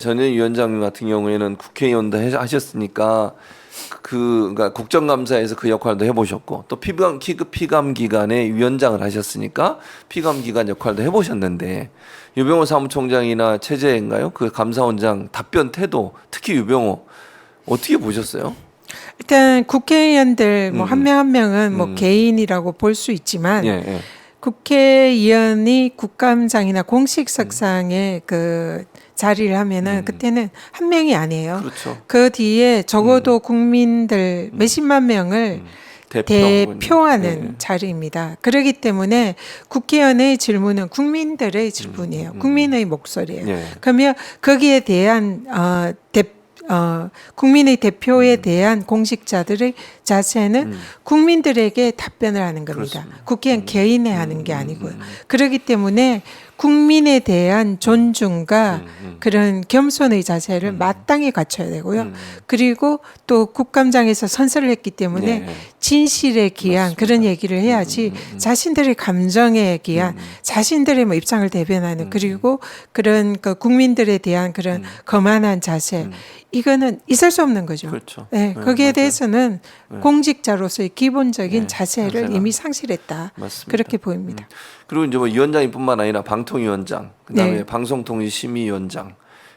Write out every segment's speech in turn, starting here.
전현희 위원장 같은 경우에는 국회의원도 하셨으니까 그러니까 국정감사에서 그 역할도 해보셨고 또 피감 기관의 위원장을 하셨으니까 피감 기관 역할도 해보셨는데 유병호 사무총장이나 최재인가요? 그 감사원장 답변 태도 특히 유병호 어떻게 보셨어요? 일단 국회의원들 뭐 한 명 한 명은 뭐 개인이라고 볼 수 있지만 예. 국회의원이 국감장이나 공식석상에 그 자리를 하면은 그때는 한 명이 아니에요. 그렇죠. 그 뒤에 적어도 국민들 몇십만 명을 대표하는 자리입니다. 그렇기 때문에 국회의원의 질문은 국민들의 질문이에요. 국민의 목소리예요. 예. 그러면 거기에 대한 국민의 대표에 대한 공직자들의 자세는 국민들에게 답변을 하는 겁니다. 그렇습니다. 국회의원 개인에 하는 게 아니고요. 그렇기 때문에 국민에 대한 존중과 그런 겸손의 자세를 마땅히 갖춰야 되고요. 그리고 또 국감장에서 선서를 했기 때문에 네. 진실에 기한 그런 얘기를 해야지 자신들의 감정에 기한 자신들의 뭐 입장을 대변하는 그리고 그런 그 국민들에 대한 그런 거만한 자세 이거는 있을 수 없는 거죠. 그렇죠. 네, 거기에 맞아요. 대해서는 공직자로서의 기본적인 자세를 자세가. 이미 상실했다. 맞습니다. 그렇게 보입니다. 그리고 이제 뭐 위원장뿐만 아니라 방통위원장, 그다음에 네. 방송통신심의위원장,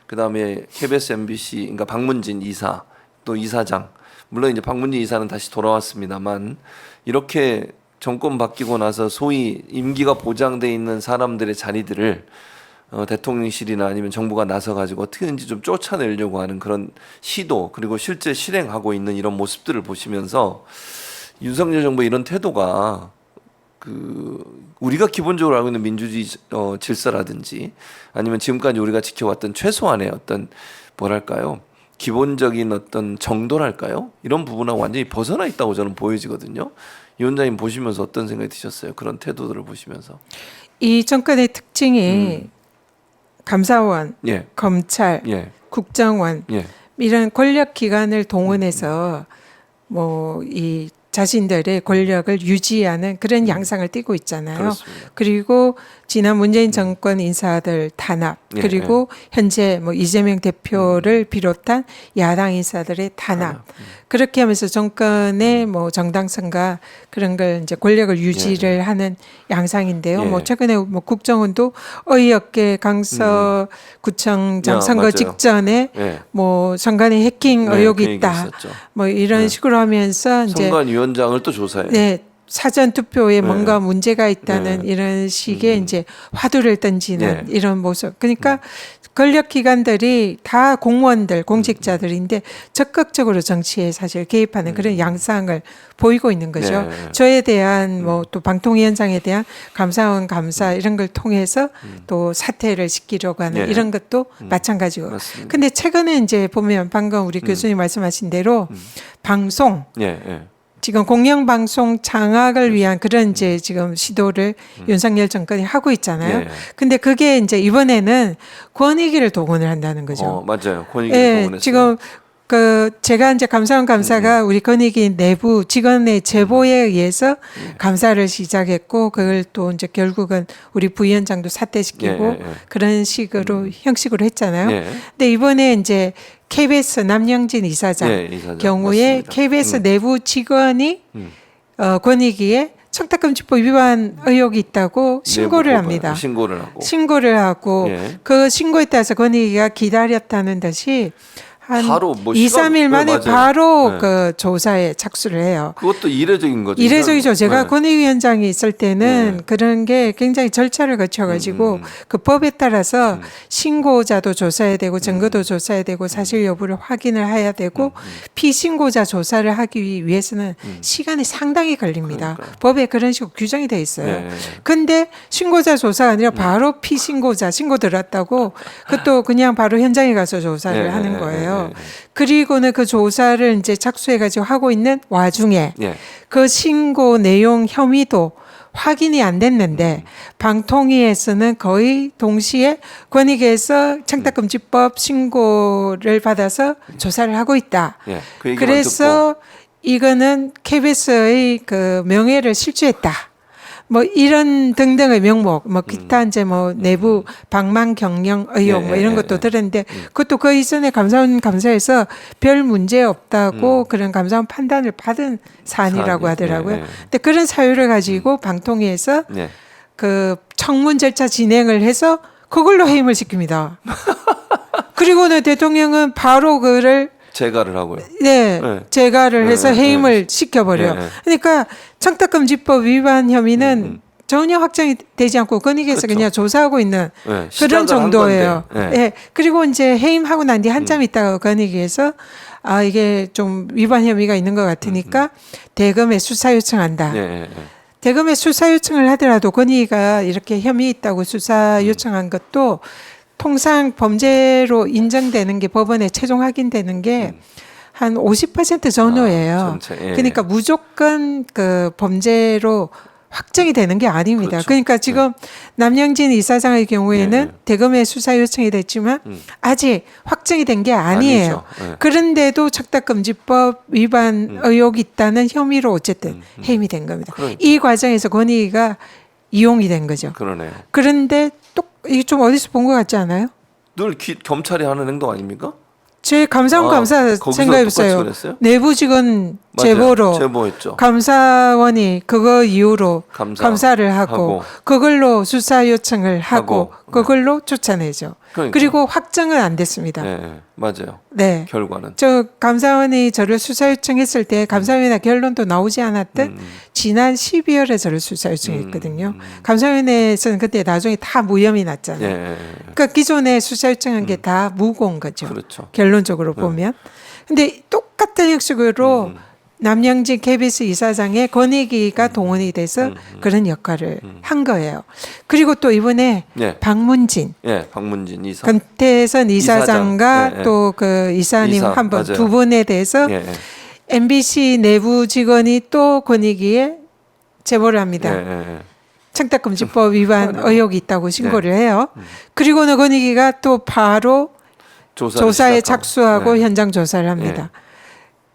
그다음에 KBS, MBC, 그러니까 박문진 이사, 또 이사장. 물론 이제 박문진 이사는 다시 돌아왔습니다만 이렇게 정권 바뀌고 나서 소위 임기가 보장돼 있는 사람들의 자리들을 대통령실이나 아니면 정부가 나서 가지고 어떻게든지 좀 쫓아내려고 하는 그런 시도 그리고 실제 실행하고 있는 이런 모습들을 보시면서 윤석열 정부의 이런 태도가 우리가 기본적으로 알고 있는 민주주의 질서라든지 아니면 지금까지 우리가 지켜왔던 최소한의 어떤 뭐랄까요 기본적인 어떤 정도랄까요 이런 부분하고 완전히 벗어나 있다고 저는 보여지거든요. 이 원장님 보시면서 어떤 생각이 드셨어요? 그런 태도들을 보시면서 이 정권의 특징이 감사원, 예. 검찰, 예. 국정원 예. 이런 권력 기관을 동원해서 뭐 이 자신들의 권력을 유지하는 그런 양상을 띠고 있잖아요. 그렇습니다. 그리고 지난 문재인 정권 인사들 탄압 예, 그리고 현재 뭐 이재명 대표를 비롯한 야당 인사들의 탄압 그렇게 하면서 정권의 뭐 정당성과 그런 걸 이제 권력을 유지를 하는 양상인데요. 예. 뭐 최근에 뭐 국정원도 어이없게 강서구청장 선거 맞아요. 직전에 예. 뭐 선관위 해킹 네, 의혹이 그 얘기 있다. 있었죠. 뭐 이런 식으로 하면서 이제 선관위원장을 또 조사해요. 네. 사전 투표에 뭔가 문제가 있다는 이런 식의 이제 화두를 던지는 이런 모습. 그러니까 권력 기관들이 다 공무원들, 공직자들인데 적극적으로 정치에 사실 개입하는 그런 양상을 보이고 있는 거죠. 저에 대한 뭐 또 방통위원장에 대한 감사원 감사 이런 걸 통해서 또 사퇴를 시키려고 하는 이런 것도 마찬가지고. 맞습니다. 근데 최근에 이제 보면 방금 우리 교수님 말씀하신 대로 방송 지금 공영방송 장악을 위한 그런 이제 지금 시도를 윤석열 정권이 하고 있잖아요. 근데 그게 이제 이번에는 권익위를 동원을 한다는 거죠. 맞아요. 권익위를 동원했어요. 지금 그 제가 이제 감사원 감사가 우리 권익위 내부 직원의 제보에 의해서 감사를 시작했고 그걸 또 이제 결국은 우리 부위원장도 사퇴시키고 그런 식으로 형식으로 했잖아요. 근데 이번에 이제 KBS 남영진 이사장 경우에 맞습니다. KBS 내부 직원이 권익위에 청탁금지법 위반 의혹이 있다고 신고를 합니다. 신고를 하고 그 신고에 따라서 권익위가 기다렸다는 듯이 한 바로 뭐 2, 3일 만에 맞아요. 바로 그 조사에 착수를 해요. 그것도 이례적인 거죠. 이례적이죠. 제가 권익위원장이 있을 때는 그런 게 굉장히 절차를 거쳐가지고 그 법에 따라서 신고자도 조사해야 되고 증거도 조사해야 되고 사실 여부를 확인을 해야 되고 피신고자 조사를 하기 위해서는 시간이 상당히 걸립니다. 법에 그런 식으로 규정이 돼 있어요. 근데 신고자 조사가 아니라 바로 피신고자 신고 들었다고 그것도 그냥 바로 현장에 가서 조사를 하는 거예요. 그리고는 그 조사를 이제 착수해가지고 하고 있는 와중에 그 신고 내용 혐의도 확인이 안 됐는데 방통위에서는 거의 동시에 권익위에서 청탁금지법 신고를 받아서 조사를 하고 있다. 그래서 이거는 KBS의 그 명예를 실추했다. 뭐 이런 등등의 명목, 뭐 기타 이제 뭐 내부 방망 경영 의혹 뭐 이런 것도 들었는데 그것도 그 이전에 감사원 감사에서 별 문제 없다고 그런 감사원 판단을 받은 사안이라고 하더라고요. 근데 그런 사유를 가지고 방통위에서 네. 그 청문 절차 진행을 해서 그걸로 해임을 시킵니다. 그리고는 대통령은 바로 그를 재가를 하고요. 네, 네. 재가를 해서 네, 해임을 시켜버려요. 네. 그러니까 청탁금지법 위반 혐의는 전혀 확정이 되지 않고 건의에서 그렇죠. 그냥 조사하고 있는 네, 그런 시작을 한 정도예요. 건데. 예. 네. 그리고 이제 해임하고 난 뒤 한참 있다가 건의에서 아 이게 좀 위반 혐의가 있는 것 같으니까 대검에 수사 요청한다. 네. 대검에 수사 요청을 하더라도 건의가 이렇게 혐의 있다고 수사 요청한 것도 통상 범죄로 인정되는 게 법원에 최종 확인되는 게 한 50% 전후예요. 전체, 예. 그러니까 무조건 그 범죄로 확정이 되는 게 아닙니다. 그렇죠. 그러니까 지금 남영진 이사장의 경우에는 예. 대검에 수사 요청이 됐지만 아직 확정이 된 게 아니에요. 아니죠. 예. 그런데도 청탁금지법 위반 의혹이 있다는 혐의로 어쨌든 해임이 된 겁니다. 그러니까. 이 과정에서 권익위가 이용이 된 거죠. 그러네요. 그런데 또 이게 좀 어디서 본 것 같지 않아요? 늘 검찰이 하는 행동 아닙니까? 제 감사원 감사 거기서 생각해보세요. 똑같이 그랬어요? 내부 직원 맞아요. 제보로 제보했죠. 감사원이 그거 이유로 감사. 감사를 하고 하고. 그걸로 수사 요청을 하고 하고. 그걸로 쫓아내죠. 그러니까. 그리고 확정은 안 됐습니다. 네, 맞아요. 네. 결과는. 저 감사원이 저를 수사 요청했을 때 감사원이나 결론도 나오지 않았던 지난 12월에 저를 수사 요청했거든요. 감사원에서는 그때 나중에 다 무혐의 났잖아요. 예. 그러니까 기존에 수사 요청한 게 다 무고인 거죠. 그렇죠. 결론적으로 보면. 근데 똑같은 형식으로 남영진 KBS 이사장의 권익위가 동원이 돼서 그런 역할을 한 거예요. 그리고 또 이번에 예. 박문진 예, 박문진 이사. 권태선 이사장과 이사장. 예, 예. 또 그 이사님 이사, 한 번 맞아요. 두 분에 대해서 예. MBC 내부 직원이 또 권익위에 제보를 합니다. 예. 청탁금지법 위반 의혹이 있다고 신고를 해요. 그리고는 권익위가 또 바로 조사에 착수하고 네. 현장 조사를 합니다.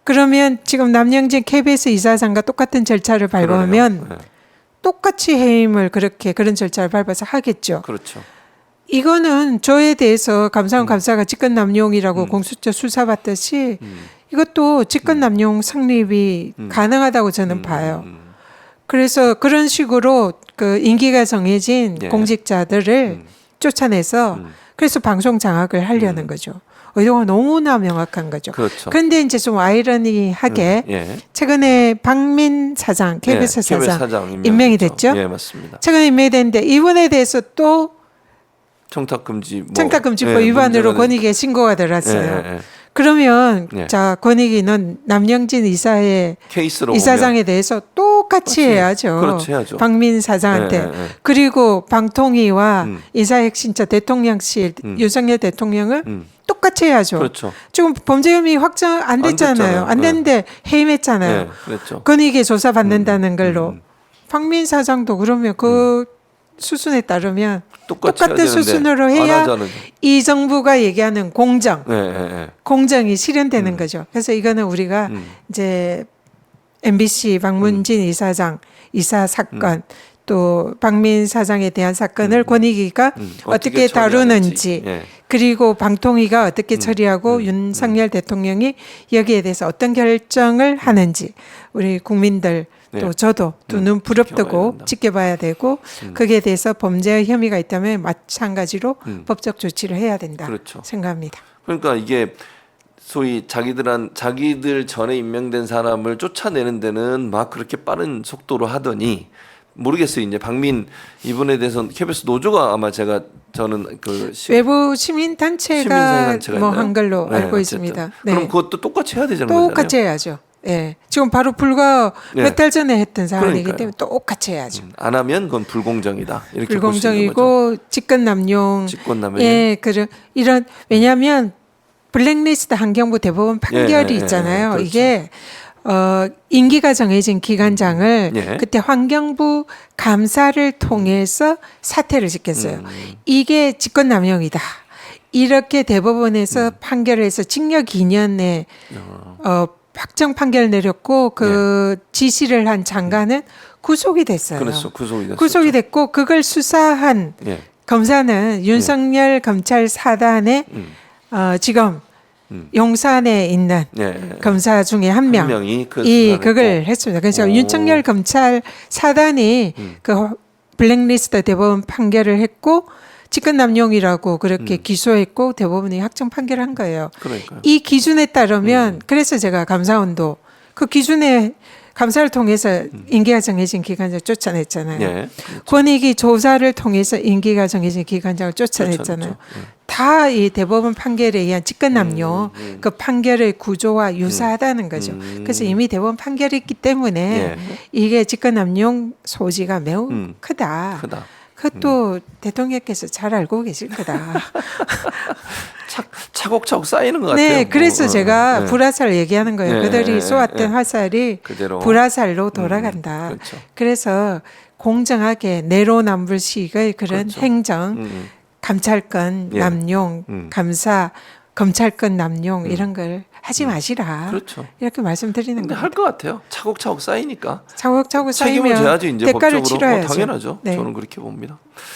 그러면 지금 남영진 KBS 이사장과 똑같은 절차를 밟으면 그러네요. 예. 똑같이 해임을 그런 절차를 밟아서 하겠죠. 그렇죠. 이거는 저에 대해서 감사원 감사가 직권남용이라고 공수처 수사받듯이 이것도 직권남용 성립이 가능하다고 저는 봐요. 그래서 그런 식으로 그 임기가 정해진 예. 공직자들을 쫓아내서 그래서 방송 장악을 하려는 거죠. 의도가 너무나 명확한 거죠. 그렇죠. 그런데 이제 좀 아이러니하게 예. 최근에 박민 사장, KBS 예, KBS 사장 임명이 됐죠. 예, 맞습니다. 최근에 임명이 됐는데 이분에 대해서 또 청탁금지 청탁금지법 위반으로 권익위에 신고가 들어왔어요. 예. 그러면 예. 자 권익위는 남영진 이사의 케이스로 이사장에 대해서 똑같이 해야죠. 그렇지, 해야죠. 박민 사장한테. 예. 그리고 방통위와 인사혁신처 대통령실 윤석열 대통령을 똑같이 해야죠. 그렇죠. 지금 범죄 혐의 확정 안 됐잖아요. 됐잖아요. 안 됐는데 해임했잖아요. 예, 그랬죠. 권익위 조사받는다는 걸로. 박민 사장도 그러면 그 수순에 따르면 똑같이 해야 똑같은 되는데 수순으로 안 해야 하잖아요. 이 정부가 얘기하는 공정, 예. 공정이 실현되는 거죠. 그래서 이거는 우리가 이제 MBC 박문진 이사장 이사 사건 또 박민 사장에 대한 사건을 권익위가 어떻게 다루는지 예. 그리고 방통위가 어떻게 처리하고 윤석열 대통령이 여기에 대해서 어떤 결정을 하는지 우리 국민들 또 네. 저도 두 눈 지켜봐야 부릅뜨고 된다. 지켜봐야 되고 거기에 대해서 범죄 혐의가 있다면 마찬가지로 법적 조치를 해야 된다 그렇죠. 생각합니다. 그러니까 이게 소위 자기들 전에 임명된 사람을 쫓아내는 데는 막 그렇게 빠른 속도로 하더니 모르겠어요. 이제 박민 이분에 대해서는 KBS 노조가 아마 저는 그 외부 시민단체가 시민사회단체가 뭐 있나요? 한 걸로 네, 알고 어쨌든. 있습니다. 그럼 그것도 똑같이 해야 되잖아요. 똑같이 해야죠. 예. 지금 바로 불과 네. 몇 달 전에 했던 사안이기 그러니까요. 때문에 똑같이 해야죠. 안 하면 그건 불공정이다. 이렇게 볼 수 있는 거죠. 불공정이고 직권남용. 직권남용. 예, 이런 왜냐하면 블랙리스트 환경부 대법원 판결이 예, 있잖아요. 그렇죠. 이게 임기가 정해진 기관장을 예. 그때 환경부 감사를 통해서 사퇴를 시켰어요. 이게 직권남용이다. 이렇게 대법원에서 판결을 해서 징역 2년에 확정 판결 내렸고 그 지시를 한 장관은 구속이 됐어요. 그래서 구속이 됐었죠. 구속이 됐고 그걸 수사한 예. 검사는 윤석열 검찰 사단의 지금 용산에 있는 예. 검사 중에 한 명. 명이 그 이 수사를 그걸 했고. 했습니다. 그래서 오. 윤석열 검찰 사단이 그 블랙리스트 대법원 판결을 했고 직권남용이라고 그렇게 기소했고 대법원이 확정 판결한 거예요. 그러니까요. 이 기준에 따르면 그래서 제가 감사원도 그 기준에 감사를 통해서 임기가 정해진 기관장 쫓아냈잖아요. 예. 권익위 조사를 통해서 임기가 정해진 기관장을 쫓아냈잖아요. 쫓아냈죠. 다 이 대법원 판결에 의한 직권남용 그 판결의 구조와 유사하다는 거죠. 그래서 이미 대법원 판결이 있기 때문에 예. 이게 직권남용 소지가 매우 크다. 크다. 그것도 대통령께서 잘 알고 계실 거다. 차곡차곡 쌓이는 것 같아요. 네, 그래서 뭐, 제가 네. 불화살 얘기하는 거예요. 네, 그들이 쏘았던 네. 화살이 그대로 불화살로 돌아간다. 그렇죠. 그래서 공정하게 내로남불식의 그런 그렇죠. 행정, 감찰권 예. 남용, 감사, 검찰권 남용 이런 걸 하지 마시라. 그렇죠. 이렇게 말씀드리는 근데 거예요. 할 것 같아요. 차곡차곡 쌓이니까 차곡차곡 책임을 쌓이면 져야지 이제 대가를 법적으로. 치러야죠. 당연하죠. 네. 저는 그렇게 봅니다.